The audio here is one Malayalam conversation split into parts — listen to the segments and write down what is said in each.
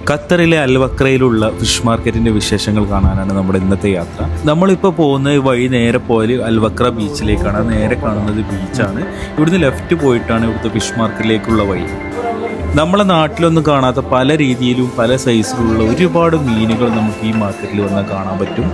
ഖത്തറിലെ അൽവക്രയിലുള്ള ഫിഷ് മാർക്കറ്റിൻ്റെ വിശേഷങ്ങൾ കാണാനാണ് നമ്മുടെ ഇന്നത്തെ യാത്ര. നമ്മളിപ്പോൾ പോകുന്ന വഴി നേരെ പോയാൽ അൽവക്ര ബീച്ചിലേക്കാണ്. നേരെ കാണുന്നത് ബീച്ചാണ്. ഇവിടുന്ന് ലെഫ്റ്റ് പോയിട്ടാണ് ഇവിടുത്തെ ഫിഷ് മാർക്കറ്റിലേക്കുള്ള വഴി. നമ്മളെ നാട്ടിലൊന്നും കാണാത്ത പല രീതിയിലും പല സൈസിലുള്ള ഒരുപാട് മീനുകൾ നമുക്ക് ഈ മാർക്കറ്റിൽ വന്നാൽ കാണാൻ പറ്റും.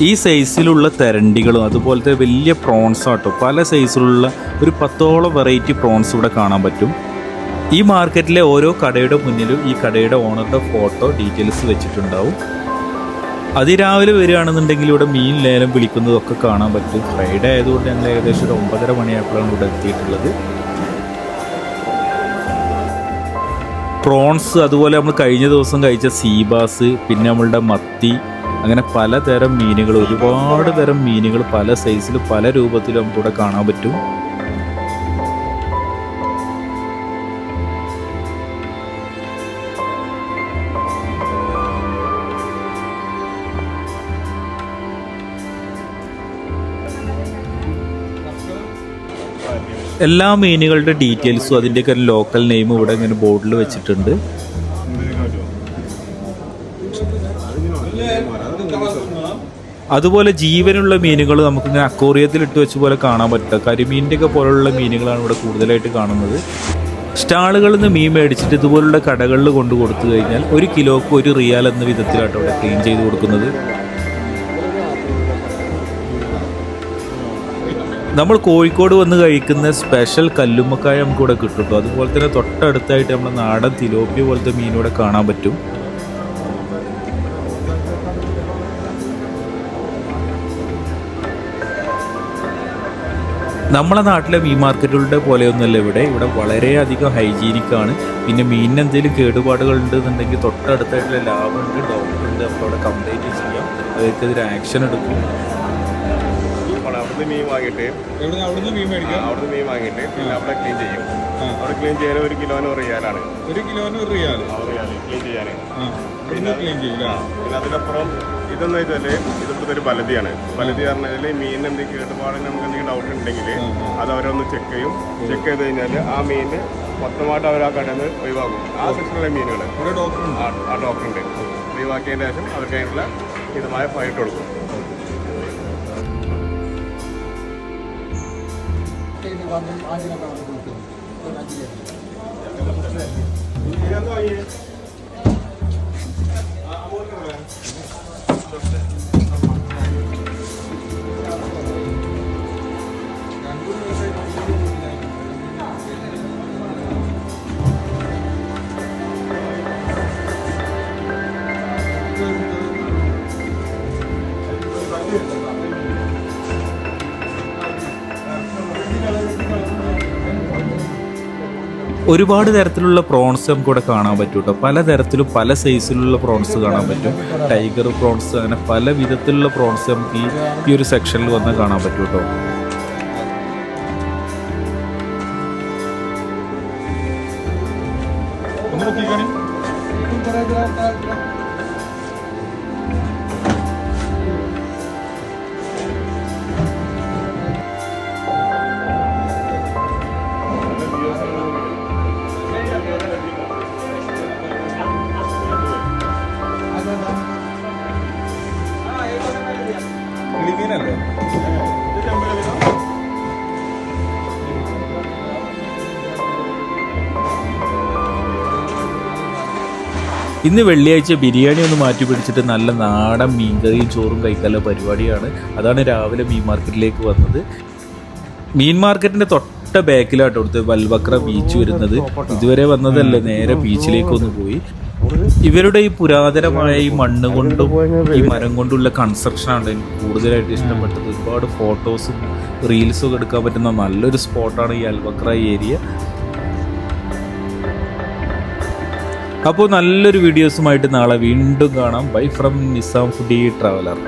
ഈ സൈസിലുള്ള തെരണ്ടികളും അതുപോലത്തെ വലിയ പ്രോൺസ് ആട്ടോ, പല സൈസിലുള്ള ഒരു 10ഓളം വെറൈറ്റി പ്രോൺസ് ഇവിടെ കാണാൻ പറ്റും. ഈ മാർക്കറ്റിലെ ഓരോ കടയുടെ മുന്നിലും ഈ കടയുടെ ഓണറുടെ ഫോട്ടോ ഡീറ്റെയിൽസ് വെച്ചിട്ടുണ്ടാവും. അതിരാവിലെ വരികയാണെന്നുണ്ടെങ്കിൽ ഇവിടെ മീൻ ലേലം വിളിക്കുന്നതൊക്കെ കാണാൻ പറ്റും. ഫ്രൈഡേ ആയതുകൊണ്ട് ഞങ്ങൾ ഏകദേശം ഒരു 9:30 മണിയായപ്പോഴാണ് ഇവിടെ എത്തിയിട്ടുള്ളത്. പ്രോൺസ്, അതുപോലെ നമ്മൾ കഴിഞ്ഞ ദിവസം കഴിച്ച സീബാസ്, പിന്നെ നമ്മളുടെ മത്തി, അങ്ങനെ പലതരം മീനുകൾ, ഒരുപാട് തരം മീനുകൾ പല സൈസിലും പല രൂപത്തിലും നമുക്കിവിടെ കാണാൻ പറ്റും. എല്ലാ മീനുകളുടെ ഡീറ്റെയിൽസും അതിൻ്റെയൊക്കെ ഒരു ലോക്കൽ നെയിമും ഇവിടെ ഇങ്ങനെ ബോർഡിൽ വെച്ചിട്ടുണ്ട്. അതുപോലെ ജീവനുള്ള മീനുകൾ നമുക്കിങ്ങനെ അക്വേറിയത്തിൽ ഇട്ട് വെച്ച പോലെ കാണാൻ പറ്റുക. കരിമീനിൻ്റെ ഒക്കെ പോലുള്ള മീനുകളാണ് ഇവിടെ കൂടുതലായിട്ട് കാണുന്നത്. സ്റ്റാളുകളിൽ നിന്ന് മീൻ മേടിച്ചിട്ട് ഇതുപോലുള്ള കടകളിൽ കൊണ്ടു കൊടുത്തു കഴിഞ്ഞാൽ 1 കിലോക്ക് 1 റിയാൽ എന്ന വിധത്തിലാട്ടോ ഇവിടെ ക്ലീൻ ചെയ്ത് കൊടുക്കുന്നത്. നമ്മൾ കോഴിക്കോട് വന്ന് കഴിക്കുന്ന സ്പെഷ്യൽ കല്ലുമ്മക്കായ നമുക്ക് ഇവിടെ കിട്ടും കേട്ടോ. അതുപോലെ തന്നെ തൊട്ടടുത്തായിട്ട് നമ്മുടെ നാടൻ തിലോപ്പിയ പോലത്തെ മീനിവിടെ കാണാൻ പറ്റും. നമ്മളെ നാട്ടിലെ മീൻ മാർക്കറ്റുകളുടെ പോലെയൊന്നുമല്ല ഇവിടെ വളരെയധികം ഹൈജീനിക്കാണ്. പിന്നെ മീനിന് എന്തെങ്കിലും കേടുപാടുകൾ ഉണ്ടെന്നുണ്ടെങ്കിൽ തൊട്ടടുത്തായിട്ടുള്ള ലാബുണ്ട്, ഡോക്ടറുണ്ട്, നമ്മളവിടെ കംപ്ലൈൻറ്റ് ചെയ്യാം, അവർക്കെതിരെ ആക്ഷൻ എടുക്കും. മീൻ വാങ്ങിയിട്ട് അവിടുന്ന് മീൻ വാങ്ങിയിട്ട് പിന്നെ അവിടെ ക്ലീൻ ചെയ്യും. അവിടെ ക്ലീൻ ചെയ്യാൻ 1 കിലോന് റിയാലാണ്. 1 കിലോന് റിയാൽ ക്ലീൻ ചെയ്യാൻ. പിന്നെ അതിനപ്പുറം ഇതെന്ന് വെച്ചാൽ ഇതിപ്പോഴത്തെ ഒരു പലതിയാണ്. പലതി പറഞ്ഞാൽ മീൻ എന്തെങ്കിലും കേട്ടുപാട് നമുക്ക് എന്തെങ്കിലും ഡൗട്ട് ഉണ്ടെങ്കിൽ അത് അവരൊന്ന് ചെക്ക് ചെയ്യും. ചെക്ക് ചെയ്ത് കഴിഞ്ഞാൽ ആ മീൻ മൊത്തമായിട്ട് അവർ ആ കടയിൽ നിന്ന് ഒഴിവാക്കും. ആ സെക്ഷനിലെ മീനുകൾ ആ ഡോക്ടറുണ്ട്. ഒഴിവാക്കിയതിന് ശേഷം അവർക്ക് അതിനുള്ള ഇതുമായ ഫൈറ്റ് കൊടുക്കും. ഒരുപാട് തരത്തിലുള്ള പ്രോൺസ് നമുക്ക് ഇവിടെ കാണാൻ പറ്റും കേട്ടോ. പല തരത്തിലും പല സൈസിലുള്ള പ്രോൺസ് കാണാൻ പറ്റും. ടൈഗർ പ്രോൺസ്, അങ്ങനെ പല വിധത്തിലുള്ള പ്രോൺസ് നമുക്ക് ഈ ഒരു സെക്ഷനിൽ വന്ന് കാണാൻ പറ്റും കേട്ടോ. ഇന്ന് വെള്ളിയാഴ്ച ബിരിയാണി ഒന്ന് മാറ്റി പിടിച്ചിട്ട് നല്ല നാടൻ മീൻകറിയും ചോറും കഴിക്കാനുള്ള പരിപാടിയാണ്. അതാണ് രാവിലെ മീൻ മാർക്കറ്റിലേക്ക് വന്നത്. മീൻ മാർക്കറ്റിൻ്റെ തൊട്ട ബാക്കിലാട്ടോ ഇവിടുത്തെ അൽവക്ര ബീച്ച് വരുന്നത്. ഇതുവരെ വന്നതല്ലേ, നേരെ ബീച്ചിലേക്കൊന്ന് പോയി. ഇവരുടെ ഈ പുരാതനമായ ഈ മണ്ണ് കൊണ്ടും ഈ മരം കൊണ്ടുള്ള കൺസ്ട്രക്ഷനാണ് എനിക്ക് കൂടുതലായിട്ട് ഇഷ്ടപ്പെട്ടത്. ഒരുപാട് ഫോട്ടോസും റീൽസും ഒക്കെ എടുക്കാൻ പറ്റുന്ന നല്ലൊരു സ്പോട്ടാണ് ഈ അൽവക്ര ഏരിയ. അപ്പോൾ നല്ലൊരു വീഡിയോസുമായിട്ട് നാളെ വീണ്ടും കാണാം. Bye from Nizam foodie traveller.